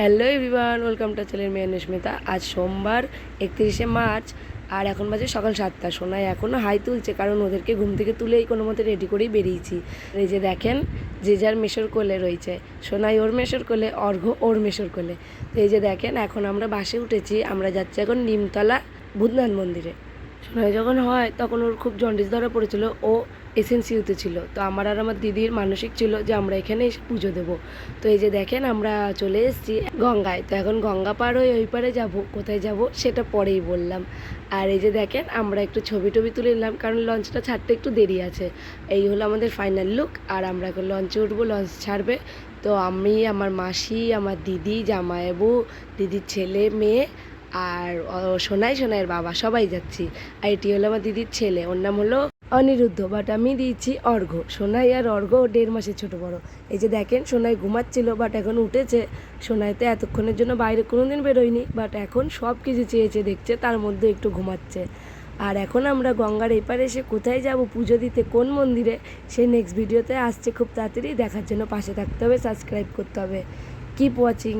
Hello everyone, welcome to channel মেয়ে অনুস্মিতা। আজ সোমবার 31শে মার্চ আর এখন বাজে সকাল 7টা। সোনাই এখনও হাই তুলছে, কারণ ওদেরকে ঘুম থেকে তুলেই কোনো মতে রেডি করেই বেরিয়েছি। এই যে দেখেন, যে যার মেশোর কোলে রয়েছে। সোনাই ওর মেশোর কোলে, অর্ঘ্য ওর মেশোর কোলে। তো এই যে দেখেন, এখন আমরা বাসে উঠেছি, আমরা যাচ্ছি এখন নিমতলা ভূতনাথ মন্দিরে। সোনাই যখন হয় তখন ওর খুব জন্ডিস ধরা পড়েছিল, ও এসএনসিউতে ছিল। তো আমার আর আমার দিদির মানসিক ছিল যে আমরা এখানে এসে পুজো দেবো। তো এই যে দেখেন, আমরা চলে এসেছি গঙ্গায়। তো এখন গঙ্গা পার হয়ে ওই পারে যাবো, কোথায় যাব সেটা পরেই বললাম। আর এই যে দেখেন, আমরা একটু ছবি টবি তুলে নিলাম, কারণ লঞ্চটা ছাড়তে একটু দেরি আছে। এই হলো আমাদের ফাইনাল লুক। আর আমরা এখন লঞ্চে উঠবো, লঞ্চ ছাড়বে। তো আমি, আমার মাসি, আমার দিদি, জামাইবাবু, দিদির ছেলে মেয়ে আর সোনাইয়ের বাবা সবাই যাচ্ছি। আর এটি হলো আমার দিদির ছেলে, ওর নাম হলো অনিরুদ্ধ, বাট আমি দিয়েছি অর্ঘ্য। সোনাই আর অর্ঘ্য 1.5 মাসের ছোটো বড়ো। এই যে দেখেন, সোনাই ঘুমাচ্ছিল, বাট এখন উঠেছে। সোনাইতে এতক্ষণের জন্য বাইরে কোনো দিন বেরোয়নি, বাট এখন সব কিছু চেয়েছে দেখছে, তার মধ্যে একটু ঘুমাচ্ছে। আর এখন আমরা গঙ্গার এপারে এসে কোথায় যাব পুজো দিতে, কোন মন্দিরে, সে নেক্সট ভিডিওতে আসছে খুব তাড়াতাড়ি। দেখার জন্য পাশে থাকতে হবে, সাবস্ক্রাইব করতে হবে। Keep watching.